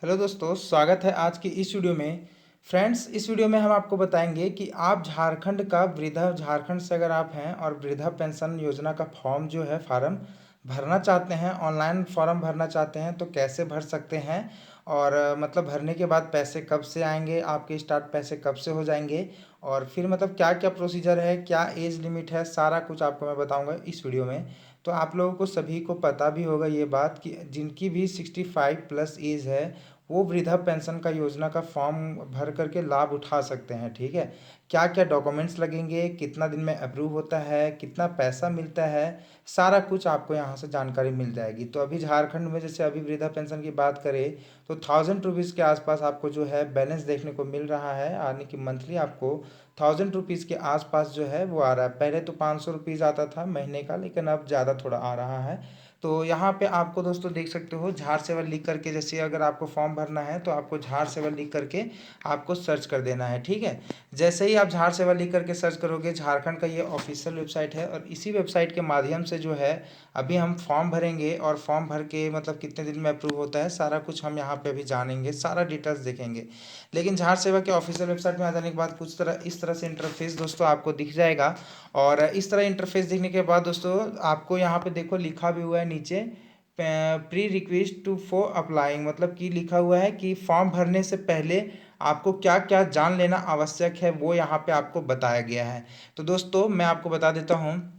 Hello दोस्तों, स्वागत है आज की इस वीडियो में। फ्रेंड्स, इस वीडियो में हम आपको बताएंगे कि आप झारखंड का वृद्धा झारखंड से अगर आप हैं और वृद्धा पेंशन योजना का फॉर्म जो है फार्म भरना चाहते हैं, ऑनलाइन फॉर्म भरना चाहते हैं तो कैसे भर सकते हैं। और मतलब भरने के बाद पैसे कब से आएंगे, आपके स्टार्ट पैसे कब से हो जाएंगे, और फिर मतलब क्या क्या प्रोसीजर है, क्या एज लिमिट है, सारा कुछ आपको मैं बताऊंगा इस वीडियो में। तो आप लोगों को सभी को पता भी होगा ये बात कि जिनकी भी 65+ एज है वो वृद्धा पेंशन का योजना का फॉर्म भर करके लाभ उठा सकते हैं। ठीक है, क्या क्या डॉक्यूमेंट्स लगेंगे, कितना दिन में अप्रूव होता है, कितना पैसा मिलता है, सारा कुछ आपको यहाँ से जानकारी मिल जाएगी। तो अभी झारखंड में जैसे अभी वृद्धा पेंशन की बात करें तो 1000 रुपीज़ के आसपास आपको जो है बैलेंस देखने को मिल रहा है, यानी कि मंथली आपको 1000 रुपीज़ के आसपास जो है वो आ रहा है। पहले तो 500 रुपीज़ आता था महीने का, लेकिन अब ज़्यादा थोड़ा आ रहा है। तो यहाँ पे आपको दोस्तों देख सकते हो झार सेवा लिख करके, जैसे अगर आपको फॉर्म भरना है तो आपको झार सेवा लिख करके आपको सर्च कर देना है। ठीक है, जैसे ही आप झार सेवा लिख करके सर्च करोगे, झारखंड का ये ऑफिशियल वेबसाइट है और इसी वेबसाइट के माध्यम से जो है अभी हम फॉर्म भरेंगे और फॉर्म भर के मतलब कितने दिन में अप्रूव होता है सारा कुछ हम यहाँ पे अभी जानेंगे, सारा डिटेल्स देखेंगे। लेकिन झार सेवा के ऑफिशियल वेबसाइट में आ जाने के बाद कुछ तरह इस तरह से इंटरफेस दोस्तों आपको दिख जाएगा। और इस तरह इंटरफेस दिखने के बाद दोस्तों आपको यहाँ पे देखो लिखा भी हुआ है नीचे, pre request to for applying, मतलब कि लिखा हुआ है कि फॉर्म भरने से पहले आपको क्या क्या जान लेना आवश्यक है वो यहाँ पे आपको बताया गया है। तो दोस्तों मैं आपको बता देता हूँ,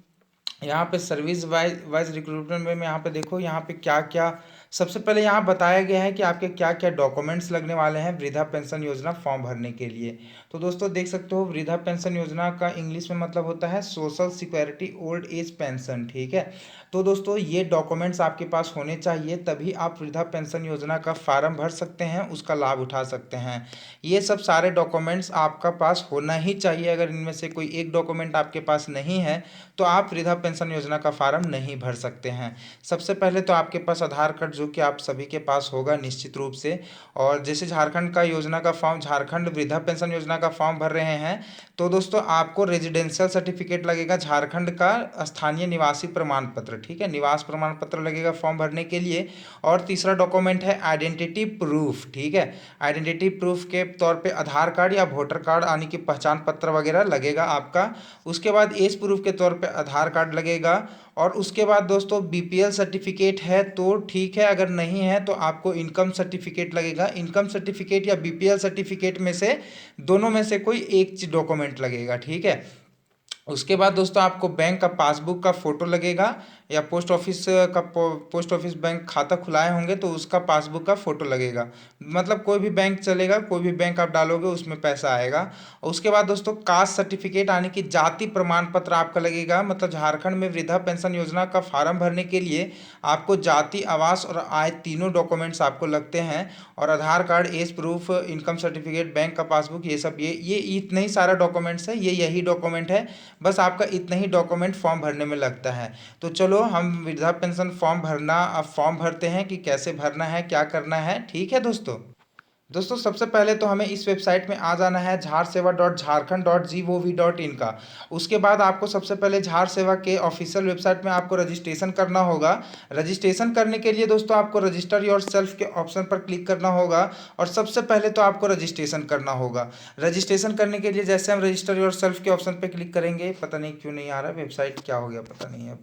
यहाँ पे सर्विस वाइज वाइज रिक्रूटमेंट में यहाँ पे देखो यहाँ पे क्या क्या सबसे पहले यहाँ बताया गया है कि आपके क्या क्या डॉक्यूमेंट्स लगने वाले हैं वृद्धा पेंशन योजना फॉर्म भरने के लिए। तो दोस्तों देख सकते हो, वृद्धा पेंशन योजना का इंग्लिश में मतलब होता है social security old age pension. ठीक है, तो दोस्तों ये डॉक्यूमेंट्स आपके पास होने चाहिए, तभी आप वृद्धा पेंशन योजना का फार्म भर सकते हैं, उसका लाभ उठा सकते हैं। ये सब सारे डॉक्यूमेंट्स आपका पास होना ही चाहिए। अगर इनमें से कोई एक डॉक्यूमेंट आपके पास नहीं है तो आप वृद्धा पेंशन योजना का फार्म नहीं भर सकते हैं। सबसे पहले तो आपके पास आधार कार्ड, जो कि आप सभी के पास होगा निश्चित रूप से। और जैसे झारखंड का योजना का फॉर्म, झारखंड वृद्धा पेंशन योजना का फॉर्म भर रहे हैं तो दोस्तों आपको रेजिडेंशियल सर्टिफिकेट लगेगा, झारखंड का स्थानीय निवासी प्रमाण पत्र। ठीक है, निवास प्रमाण पत्र लगेगा फॉर्म भरने के लिए। और तीसरा डॉक्यूमेंट है आइडेंटिटी प्रूफ। ठीक है, आइडेंटिटी प्रूफ के तौर पे आधार कार्ड या वोटर कार्ड यानी कि पहचान पत्र वगैरह लगेगा आपका। उसके बाद एज प्रूफ के तौर पे आधार कार्ड लगेगा। और उसके बाद दोस्तों बीपीएल सर्टिफिकेट है तो ठीक है, अगर नहीं है तो आपको इनकम सर्टिफिकेट लगेगा। इनकम सर्टिफिकेट या बीपीएल सर्टिफिकेट में से दोनों में से कोई एक डॉक्यूमेंट लगेगा। ठीक है, उसके बाद दोस्तों आपको बैंक का पासबुक का फोटो लगेगा, या पोस्ट ऑफिस का पोस्ट ऑफिस बैंक खाता खुलाए होंगे तो उसका पासबुक का फोटो लगेगा। मतलब कोई भी बैंक चलेगा, कोई भी बैंक आप डालोगे उसमें पैसा आएगा। और उसके बाद दोस्तों कास्ट सर्टिफिकेट यानी कि जाति प्रमाण पत्र आपका लगेगा। मतलब झारखंड में वृद्धा पेंशन योजना का फार्म भरने के लिए आपको जाति, आवास और आय तीनों डॉक्यूमेंट्स आपको लगते हैं। और Aadhaar card, age proof, income certificate, bank का पासबुक, ये सब ये इतना ही सारा डॉक्यूमेंट्स है, यही डॉक्यूमेंट है। बस आपका इतना ही डॉक्यूमेंट फॉर्म भरने में लगता है। तो चलो हम वृद्धा पेंशन फॉर्म भरना अब फॉर्म भरते हैं कि कैसे भरना है, क्या करना है। ठीक है दोस्तों सबसे पहले तो हमें इस वेबसाइट में आ जाना है झारसेवा.झारखंड.gov.in का। उसके बाद आपको सबसे पहले झार सेवा के ऑफिशियल वेबसाइट में आपको रजिस्ट्रेशन करना होगा। रजिस्ट्रेशन करने के लिए दोस्तों आपको रजिस्टर योर सेल्फ के ऑप्शन पर क्लिक करना होगा। और सबसे पहले तो आपको रजिस्ट्रेशन करना होगा। रजिस्ट्रेशन करने के लिए जैसे हम रजिस्टर योर सेल्फ के ऑप्शन पर क्लिक करेंगे, पता नहीं क्यों नहीं आ रहा, वेबसाइट क्या हो गया पता नहीं है।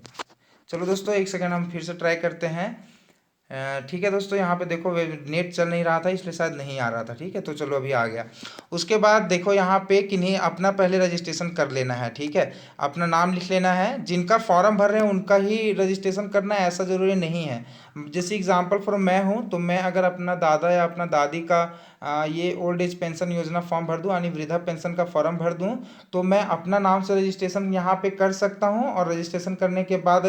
चलो दोस्तों एक सेकेंड हम फिर से ट्राई करते हैं। ठीक है दोस्तों, यहाँ पे देखो नेट चल नहीं रहा था इसलिए शायद नहीं आ रहा था। ठीक है, तो चलो अभी आ गया। उसके बाद देखो यहाँ पे किन्हीं अपना पहले रजिस्ट्रेशन कर लेना है। ठीक है, अपना नाम लिख लेना है। जिनका फॉर्म भर रहे हैं उनका ही रजिस्ट्रेशन करना है, ऐसा ज़रूरी नहीं है। जैसे एग्जांपल फॉर मैं हूँ तो मैं अगर अपना दादा या अपना दादी का ये ओल्ड एज पेंशन योजना फॉर्म भर दूँ यानी वृद्धा पेंशन का फॉर्म भर दूँ तो मैं अपना नाम से रजिस्ट्रेशन यहाँ पे कर सकता हूँ। और रजिस्ट्रेशन करने के बाद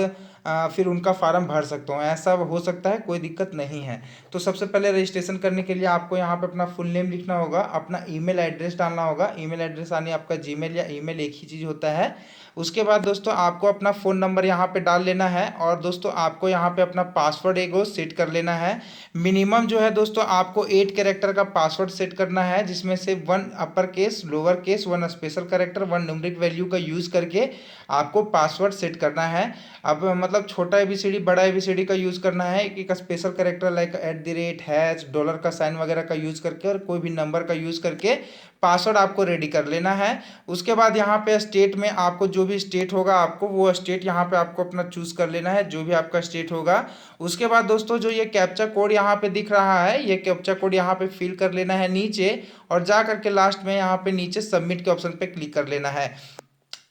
फिर उनका फार्म भर सकता हूँ, ऐसा हो सकता है, कोई दिक्कत नहीं है। तो सबसे पहले रजिस्ट्रेशन करने के लिए आपको यहाँ पे अपना फुल नेम लिखना होगा, अपना ईमेल एड्रेस डालना होगा। ईमेल एड्रेस यानी आपका जीमेल या ईमेल एक ही चीज़ होता है। उसके बाद दोस्तों आपको अपना फ़ोन नंबर यहाँ पे डाल लेना है और दोस्तों आपको यहाँ पे अपना पासवर्ड एगो सेट कर लेना है। मिनिमम जो है दोस्तों आपको 8 कैरेक्टर का पासवर्ड सेट करना है, जिसमें से 1 upper case, lower case, 1 special character, 1 numeric value का यूज़ करके आपको पासवर्ड सेट करना है। अब मतलब छोटा ABCD बड़ा ABCD का यूज़ करना है, एक स्पेशल कैरेक्टर लाइक @ डॉलर का साइन वगैरह का यूज़ करके और कोई भी नंबर का यूज़ करके पासवर्ड आपको रेडी कर लेना है। उसके बाद यहाँ पे स्टेट में आपको जो भी स्टेट होगा आपको वो स्टेट यहाँ पे आपको अपना चूज़ कर लेना है, जो भी आपका स्टेट होगा। उसके बाद दोस्तों जो ये कैप्चा कोड यहाँ पे दिख रहा है, ये कैप्चा कोड यहाँ पे फिल कर लेना है नीचे, और जा करके लास्ट में यहाँ पे नीचे सबमिट के ऑप्शन पे क्लिक कर लेना है।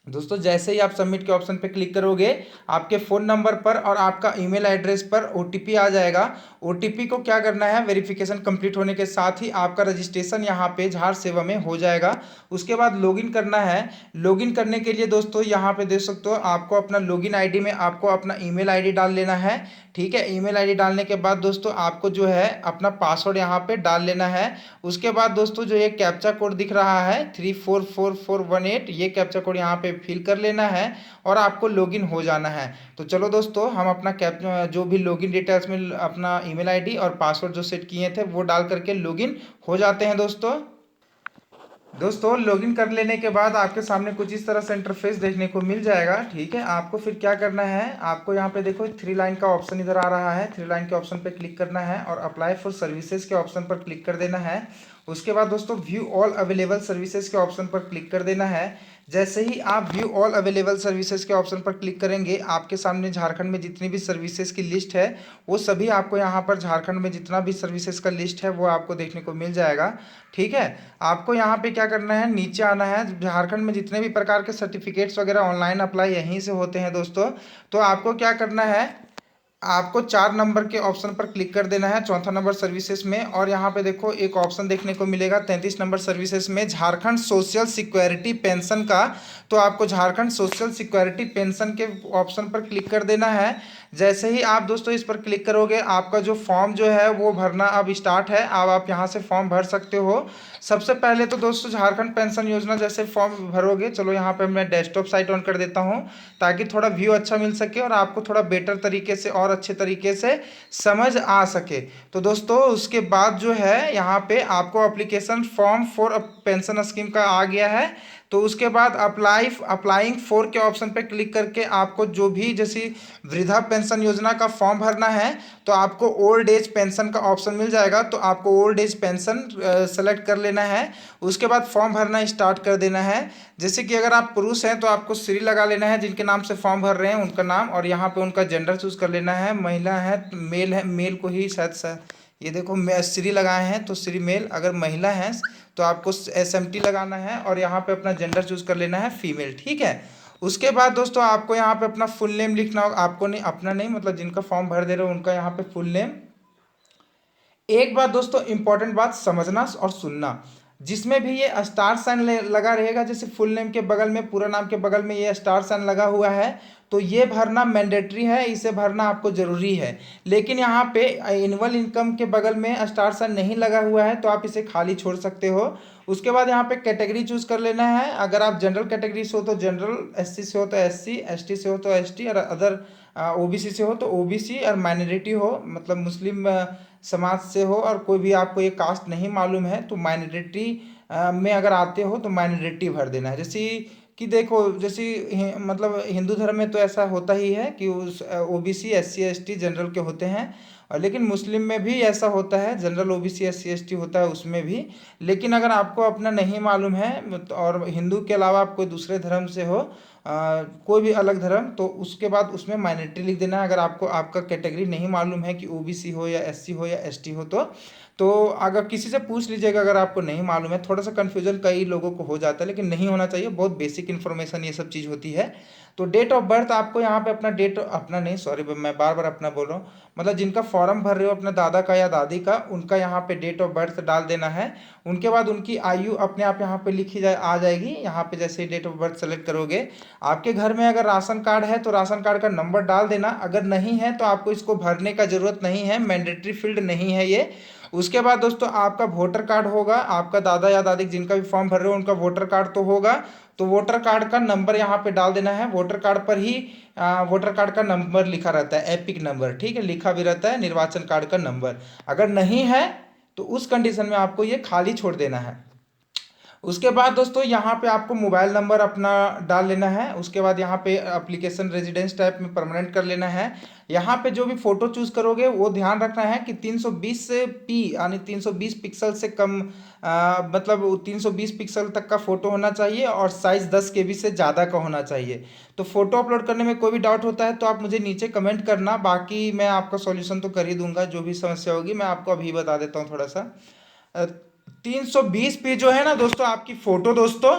दोस्तों जैसे ही आप सबमिट के ऑप्शन पे क्लिक करोगे आपके फ़ोन नंबर पर और आपका ईमेल एड्रेस पर OTP आ जाएगा। OTP को क्या करना है, वेरिफिकेशन कंप्लीट होने के साथ ही आपका रजिस्ट्रेशन यहाँ पे झार सेवा में हो जाएगा। उसके बाद लॉगिन करना है। लॉगिन करने के लिए दोस्तों यहाँ पे देख सकते हो आपको अपना लॉगिन आईडी में आपको अपना ईमेल आईडी डाल लेना है। ठीक है, ईमेल आईडी डालने के बाद दोस्तों आपको जो है अपना पासवर्ड यहाँ पे डाल लेना है। उसके बाद दोस्तों जो ये कैप्चा कोड दिख रहा है 344418, ये कैप्चा कोड यहाँ पे फिल कर लेना है और आपको लॉगिन हो जाना है। तो चलो दोस्तों हम अपना जो भी लॉगिन डिटेल्स में अपना ईमेल आईडी और पासवर्ड जो सेट किए थे वो डाल करके लॉगिन हो जाते हैं। दोस्तों लॉगिन कर लेने के बाद आपके सामने कुछ इस तरह से इंटरफेस देखने को मिल जाएगा। ठीक है, आपको फिर क्या करना है, आपको यहाँ पे देखो 3 लाइन का ऑप्शन इधर आ रहा है, 3 लाइन के ऑप्शन पे क्लिक करना है और अप्लाई फॉर सर्विसेज के ऑप्शन पर क्लिक कर देना है। उसके बाद दोस्तों व्यू ऑल अवेलेबल सर्विसेज के ऑप्शन पर क्लिक कर देना है। जैसे ही आप व्यू ऑल अवेलेबल सर्विसेज के ऑप्शन पर क्लिक करेंगे आपके सामने झारखंड में जितनी भी सर्विसेज की लिस्ट है वो सभी आपको यहाँ पर झारखंड में जितना भी सर्विसेज का लिस्ट है वो आपको देखने को मिल जाएगा। ठीक है, आपको यहाँ पे क्या करना है, नीचे आना है। झारखंड में जितने भी प्रकार के सर्टिफिकेट्स वगैरह ऑनलाइन अप्लाई यहीं से होते हैं दोस्तों। तो आपको क्या करना है, आपको 4 नंबर के ऑप्शन पर क्लिक कर देना है, चौथा नंबर सर्विसेज में, और यहाँ पे देखो एक ऑप्शन देखने को मिलेगा 33 नंबर सर्विसेज में झारखंड सोशल सिक्योरिटी पेंशन का। तो आपको झारखंड सोशल सिक्योरिटी पेंशन के ऑप्शन पर क्लिक कर देना है। जैसे ही आप दोस्तों इस पर क्लिक करोगे आपका जो फॉर्म जो है वो भरना अब स्टार्ट है। अब आप यहाँ से फॉर्म भर सकते हो। सबसे पहले तो दोस्तों झारखंड पेंशन योजना जैसे फॉर्म भरोगे, चलो यहाँ पे मैं डेस्कटॉप साइट ऑन कर देता हूँ ताकि थोड़ा व्यू अच्छा मिल सके और आपको थोड़ा बेटर तरीके से और अच्छे तरीके से समझ आ सके। तो दोस्तों उसके बाद जो है यहाँ पे आपको application form for pension scheme का आ गया है। तो उसके बाद अप्लाइंग फॉर के ऑप्शन पे क्लिक करके आपको जो भी जैसी वृद्धा पेंशन योजना का फॉर्म भरना है तो आपको ओल्ड एज पेंशन का ऑप्शन मिल जाएगा। तो आपको ओल्ड एज पेंशन सेलेक्ट कर लेना है। उसके बाद फॉर्म भरना स्टार्ट कर देना है। जैसे कि अगर आप पुरुष हैं तो आपको श्री लगा लेना है, जिनके नाम से फॉर्म भर रहे हैं उनका नाम, और यहाँ पे उनका जेंडर चूज कर लेना है। महिला है मेल को ही शायद ये देखो श्री लगाए हैं तो श्री मेल, अगर महिला है तो आपको SMT लगाना है और यहाँ पे अपना जेंडर चूज कर लेना है फीमेल। ठीक है, उसके बाद दोस्तों आपको यहाँ पे अपना फुल नेम लिखना होगा। आपको नहीं, अपना नहीं, मतलब जिनका फॉर्म भर दे रहे हो उनका यहाँ पे फुल नेम। एक बात दोस्तों इंपॉर्टेंट बात समझना और सुनना, जिसमें भी ये स्टार साइन लगा रहेगा, जैसे फुल नेम के बगल में पूरा नाम के बगल में ये स्टार साइन लगा हुआ है तो ये भरना मैंडेटरी है, इसे भरना आपको ज़रूरी है। लेकिन यहाँ पे एनुअल इनकम के बगल में स्टार साइन नहीं लगा हुआ है तो आप इसे खाली छोड़ सकते हो। उसके बाद यहाँ पे कैटेगरी चूज कर लेना है। अगर आप जनरल कैटेगरी से हो तो जनरल, SC से हो तो SC, ST से हो तो ST, और अदर OBC से हो तो OBC, और माइनॉरिटी हो मतलब मुस्लिम समाज से हो और कोई भी आपको ये कास्ट नहीं मालूम है तो माइनॉरिटी में अगर आते हो तो माइनॉरिटी भर देना है। जैसे कि देखो जैसे मतलब हिंदू धर्म में तो ऐसा होता ही है कि उस OBC SC ST जनरल के होते हैं, और लेकिन मुस्लिम में भी ऐसा होता है, जनरल OBC SC ST होता है उसमें भी। लेकिन अगर आपको अपना नहीं मालूम है और हिंदू के अलावा आप कोई दूसरे धर्म से हो, कोई भी अलग धर्म, तो उसके बाद उसमें माइनॉरिटी लिख देना है। अगर आपको आपका कैटेगरी नहीं मालूम है कि OBC हो या SC हो या ST हो तो अगर किसी से पूछ लीजिएगा, अगर आपको नहीं मालूम है। थोड़ा सा कन्फ्यूजन कई लोगों को हो जाता है लेकिन नहीं होना चाहिए, बहुत बेसिक इन्फॉर्मेशन ये सब चीज़ होती है। तो डेट ऑफ बर्थ आपको यहाँ पे अपना अपना नहीं, सॉरी मैं बार बार अपना बोल रहा हूँ, मतलब जिनका फॉर्म भर रहे हो अपने दादा का या दादी का, उनका यहाँ पे डेट ऑफ बर्थ डाल देना है। उनके बाद उनकी आयु अपने आप यहाँ पे लिखी आ जाएगी। यहाँ पे जैसे ही डेट ऑफ बर्थ सेलेक्ट करोगे, आपके घर में अगर राशन कार्ड है तो राशन कार्ड का नंबर डाल देना, अगर नहीं है तो आपको इसको भरने का जरूरत नहीं है, मैंडेटरी फील्ड नहीं है ये। उसके बाद दोस्तों आपका वोटर कार्ड होगा, आपका दादा या दादी जिनका भी फॉर्म भर रहे हो उनका वोटर कार्ड तो होगा। तो वोटर कार्ड का नंबर यहाँ पे डाल देना है। वोटर कार्ड पर ही वोटर कार्ड का नंबर लिखा रहता है, एपिक नंबर, ठीक है, लिखा भी रहता है निर्वाचन कार्ड का नंबर। अगर नहीं है तो उस कंडीशन में आपको ये खाली छोड़ देना है। उसके बाद दोस्तों यहाँ पे आपको मोबाइल नंबर अपना डाल लेना है। उसके बाद यहाँ पे एप्लीकेशन रेजिडेंस टाइप में परमानेंट कर लेना है। यहाँ पे जो भी फ़ोटो चूज़ करोगे वो ध्यान रखना है कि 320 से पी यानी 320 पिक्सल से कम, मतलब 320 पिक्सल तक का फ़ोटो होना चाहिए और साइज़ 10 KB से ज़्यादा का होना चाहिए। तो फ़ोटो अपलोड करने में कोई भी डाउट होता है तो आप मुझे नीचे कमेंट करना, बाकी मैं आपका सॉल्यूशन तो कर ही दूंगा। जो भी समस्या होगी मैं आपको अभी बता देता हूँ थोड़ा सा। 320p जो है ना दोस्तों आपकी फ़ोटो, दोस्तों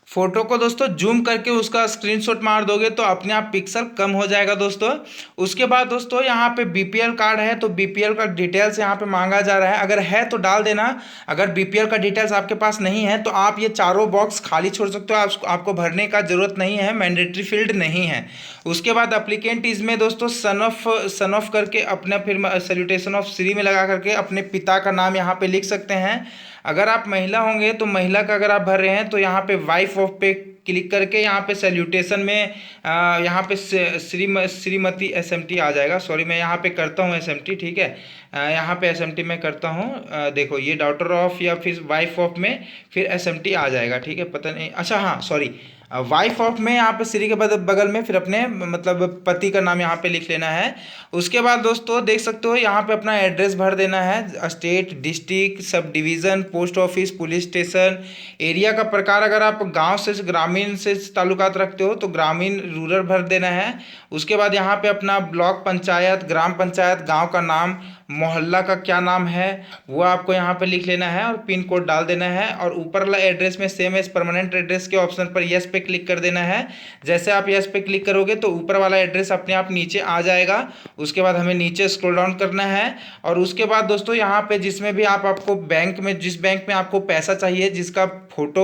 फोटो को दोस्तों जूम करके उसका स्क्रीनशॉट मार दोगे तो अपने आप पिक्सल कम हो जाएगा दोस्तों। उसके बाद दोस्तों यहाँ पे बीपीएल कार्ड है तो बीपीएल का डिटेल्स यहाँ पे मांगा जा रहा है, अगर है तो डाल देना। अगर बीपीएल का डिटेल्स आपके पास नहीं है तो आप ये चारों बॉक्स खाली छोड़ सकते हो, आपको भरने का जरूरत नहीं है, मैंडेटरी फील्ड नहीं है। उसके बाद अप्लीकेंट इसमें दोस्तों सन ऑफ करके अपना फिर सैल्यूटेशन ऑफ श्री में लगा करके अपने पिता का नाम यहाँ पे लिख सकते हैं। अगर आप महिला होंगे तो महिला का अगर आप भर रहे हैं तो यहाँ पे वाइफ ऑफ पे क्लिक करके यहाँ पे सैल्यूटेशन में यहाँ पे श्रीमती एसएमटी आ जाएगा। सॉरी मैं यहाँ पे करता हूँ एसएमटी, ठीक है, यहाँ पे एसएमटी मैं करता हूँ। देखो ये डॉटर ऑफ या फिर वाइफ ऑफ में फिर एसएमटी आ जाएगा, ठीक है, पता नहीं, अच्छा हाँ सॉरी, वाइफ ऑफ में यहाँ पे श्री के बगल में फिर अपने मतलब पति का नाम यहाँ पे लिख लेना है। उसके बाद दोस्तों देख सकते हो यहाँ पे अपना एड्रेस भर देना है, state, district, sub division, post office, police station, area का प्रकार, अगर आप गांव से ग्रामीण से ताल्लुकात रखते हो तो ग्रामीण रूरल भर देना है। उसके बाद यहाँ पे अपना ब्लॉक पंचायत, ग्राम पंचायत, गाँव का नाम, मोहल्ला का क्या नाम है वो आपको यहाँ पे लिख लेना है और पिन कोड डाल देना है। और ऊपर वाला एड्रेस में सेम एज परमानेंट एड्रेस के ऑप्शन पर यस पे क्लिक कर देना है। जैसे आप यस पे क्लिक करोगे तो ऊपर वाला एड्रेस अपने आप नीचे आ जाएगा। उसके बाद हमें नीचे स्क्रॉल डाउन करना है और उसके बाद दोस्तों यहाँ पे जिसमें भी आपको बैंक में, जिस बैंक में आपको पैसा चाहिए, जिसका फोटो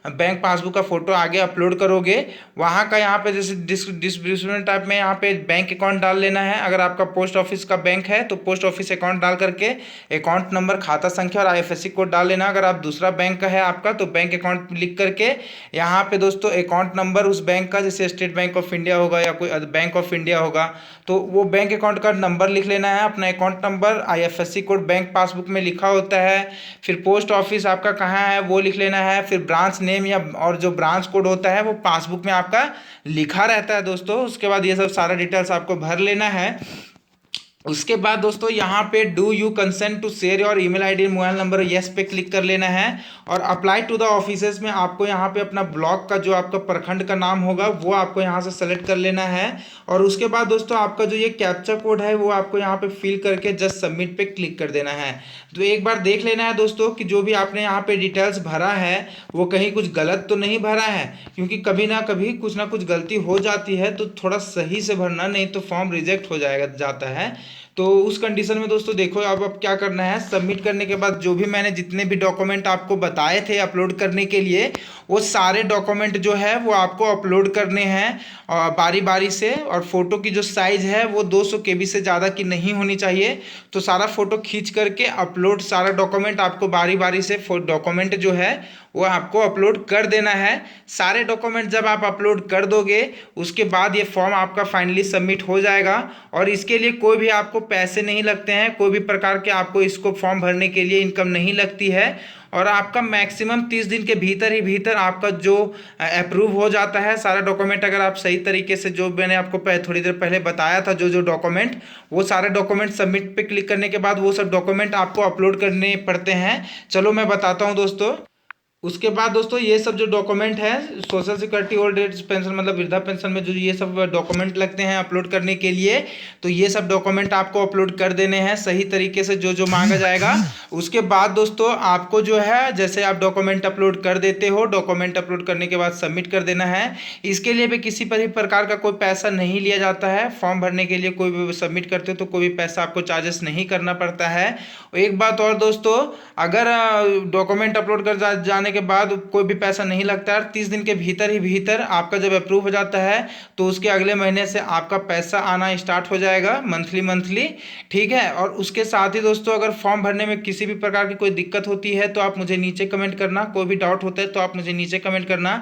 बैंक पासबुक का फोटो आगे अपलोड करोगे वहाँ का यहाँ पे जैसे डिस्क्रिप्शन टाइप में यहाँ पे बैंक अकाउंट डाल लेना है। अगर आपका पोस्ट ऑफिस का बैंक है तो पोस्ट ऑफिस अकाउंट डाल करके अकाउंट नंबर, खाता संख्या और आईएफएससी कोड डाल लेना। अगर आप दूसरा बैंक का है आपका तो बैंक अकाउंट लिख करके यहाँ पे दोस्तों अकाउंट नंबर उस बैंक का, जैसे स्टेट बैंक ऑफ इंडिया होगा या कोई बैंक ऑफ इंडिया होगा तो वो बैंक अकाउंट का नंबर लिख लेना है, अपना account number, IFSC code bank passbook में लिखा होता है, फिर पोस्ट ऑफिस आपका कहाँ है वो लिख लेना है, फिर ब्रांच नेम या और जो ब्रांच कोड होता है वो पासबुक में आपका लिखा रहता है दोस्तों। उसके बाद ये सब सारा डिटेल्स आपको भर लेना है। उसके बाद दोस्तों यहाँ पे do you consent to share your email ID mobile number, yes पे क्लिक कर लेना है। और अप्लाई टू द ऑफिसेज में आपको यहाँ पे अपना ब्लॉक का जो आपका प्रखंड का नाम होगा वो आपको यहाँ से सेलेक्ट कर लेना है। और उसके बाद दोस्तों आपका जो ये कैप्चा कोड है वो आपको यहाँ पे फिल करके जस्ट सबमिट पे क्लिक कर देना है। तो एक बार देख लेना है दोस्तों कि जो भी आपने यहाँ पे डिटेल्स भरा है वो कहीं कुछ गलत तो नहीं भरा है, क्योंकि कभी ना कभी कुछ ना कुछ गलती हो जाती है, तो थोड़ा सही से भरना, नहीं तो फॉर्म रिजेक्ट हो जाता है। तो उस कंडीशन में दोस्तों देखो अब क्या करना है, सबमिट करने के बाद जो भी मैंने जितने भी डॉक्यूमेंट आपको बताए थे अपलोड करने के लिए वो सारे डॉक्यूमेंट जो है वो आपको अपलोड करने हैं बारी बारी से। और फोटो की जो साइज़ है वो 200 KB से ज़्यादा की नहीं होनी चाहिए। तो सारा फोटो खींच करके अपलोड, सारा डॉक्यूमेंट आपको बारी बारी से डॉक्यूमेंट जो है वो आपको अपलोड कर देना है। सारे डॉक्यूमेंट जब आप अपलोड कर दोगे उसके बाद ये फॉर्म आपका फाइनली सबमिट हो जाएगा। और इसके लिए कोई भी आपको पैसे नहीं लगते हैं, कोई भी प्रकार के आपको इसको फॉर्म भरने के लिए इनकम नहीं लगती है। और आपका मैक्सिमम 30 दिन के भीतर ही भीतर आपका जो अप्रूव हो जाता है सारा डॉक्यूमेंट। अगर आप सही तरीके से जो मैंने आपको थोड़ी देर पहले बताया था जो डॉक्यूमेंट, वो सारे डॉक्यूमेंट सबमिट पे क्लिक करने के बाद वो सब डॉक्यूमेंट आपको अपलोड करने पड़ते हैं। चलो मैं बताता हूँ दोस्तों। उसके बाद दोस्तों ये सब जो डॉक्यूमेंट है social security old age pension मतलब वृद्धा पेंशन में जो ये सब डॉक्यूमेंट लगते हैं अपलोड करने के लिए, तो ये सब डॉक्यूमेंट आपको अपलोड कर देने हैं सही तरीके से जो जो मांगा जाएगा। उसके बाद दोस्तों आपको जो है जैसे आप डॉक्यूमेंट अपलोड कर देते हो, डॉक्यूमेंट अपलोड करने के बाद सबमिट कर देना है। इसके लिए भी किसी भी प्रकार का कोई पैसा नहीं लिया जाता है। फॉर्म भरने के लिए कोई भी सबमिट करते हो तो कोई भी पैसा आपको चार्जेस नहीं करना पड़ता है। एक बात और दोस्तों, अगर डॉक्यूमेंट अपलोड कर जाने के बाद कोई भी पैसा नहीं लगता है। 30 दिन के भीतर आपका जब अप्रूव हो जाता है तो उसके अगले महीने से आपका पैसा आना स्टार्ट हो जाएगा मंथली, ठीक है। और उसके साथ ही दोस्तों, अगर फॉर्म भरने में किसी भी प्रकार की कोई दिक्कत होती है तो आप मुझे नीचे कमेंट करना, कोई भी डाउट होता है तो आप मुझे नीचे कमेंट करना।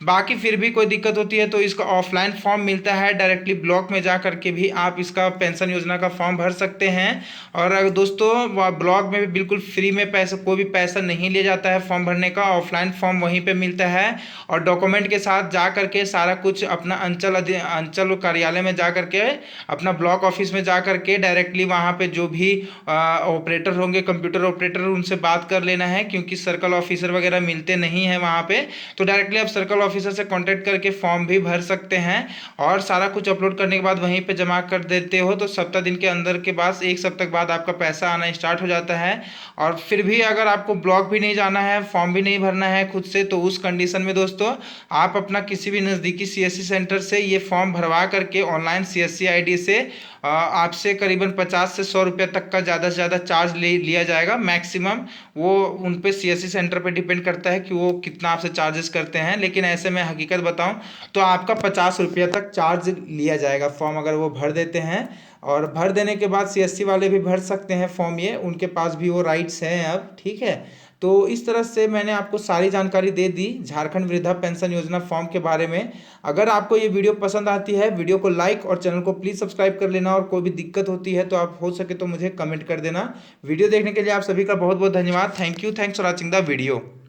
बाकी फिर भी कोई दिक्कत होती है तो इसका ऑफलाइन फॉर्म मिलता है, डायरेक्टली ब्लॉक में जा करके भी आप इसका पेंशन योजना का फॉर्म भर सकते हैं। और अगर दोस्तों ब्लॉक में भी बिल्कुल फ्री में पैसा, कोई भी पैसा नहीं लिया जाता है फॉर्म भरने का, ऑफलाइन फॉर्म वहीं पे मिलता है। और डॉक्यूमेंट के साथ जा करके सारा कुछ अपना अंचल कार्यालय में जा करके, अपना ब्लॉक ऑफिस में जा करके डायरेक्टली वहाँ पे जो भी ऑपरेटर होंगे, कंप्यूटर ऑपरेटर, उनसे बात कर लेना है, क्योंकि सर्कल ऑफिसर वगैरह मिलते नहीं हैं वहाँ पे। तो डायरेक्टली आप सर्कल ऑफिसर से कांटेक्ट करके फॉर्म भी भर सकते हैं। और सारा कुछ अपलोड करने के बाद वहीं पे जमा कर देते हो तो 7 दिन के अंदर के बाद, 1 सप्ताह के बाद आपका पैसा आना स्टार्ट हो जाता है। और फिर भी अगर आपको ब्लॉक भी नहीं जाना है, फॉर्म भी नहीं भरना है खुद से, तो उस कंडीशन में दोस्तों आप अपना किसी भी नज़दीकी सीएससी सेंटर से ये फॉर्म भरवा करके ऑनलाइन सीएससी आईडी से आपसे करीबन 50 से 100 रुपये तक का ज़्यादा से ज़्यादा चार्ज लिया जाएगा मैक्सिमम। वो उन पे सीएससी सेंटर पे डिपेंड करता है कि वो कितना आपसे चार्जेस करते हैं, लेकिन ऐसे में हकीकत बताऊं तो आपका 50 रुपये तक चार्ज लिया जाएगा फॉर्म अगर वो भर देते हैं। और भर देने के बाद सीएससी वाले भी भर सकते हैं फॉर्म, ये उनके पास भी वो राइट्स हैं अब, ठीक है। तो इस तरह से मैंने आपको सारी जानकारी दे दी झारखंड वृद्धा पेंशन योजना फॉर्म के बारे में। अगर आपको ये वीडियो पसंद आती है, वीडियो को लाइक और चैनल को प्लीज़ सब्सक्राइब कर लेना। और कोई भी दिक्कत होती है तो आप हो सके तो मुझे कमेंट कर देना। वीडियो देखने के लिए आप सभी का बहुत बहुत धन्यवाद। Thank you, thanks for watching the video.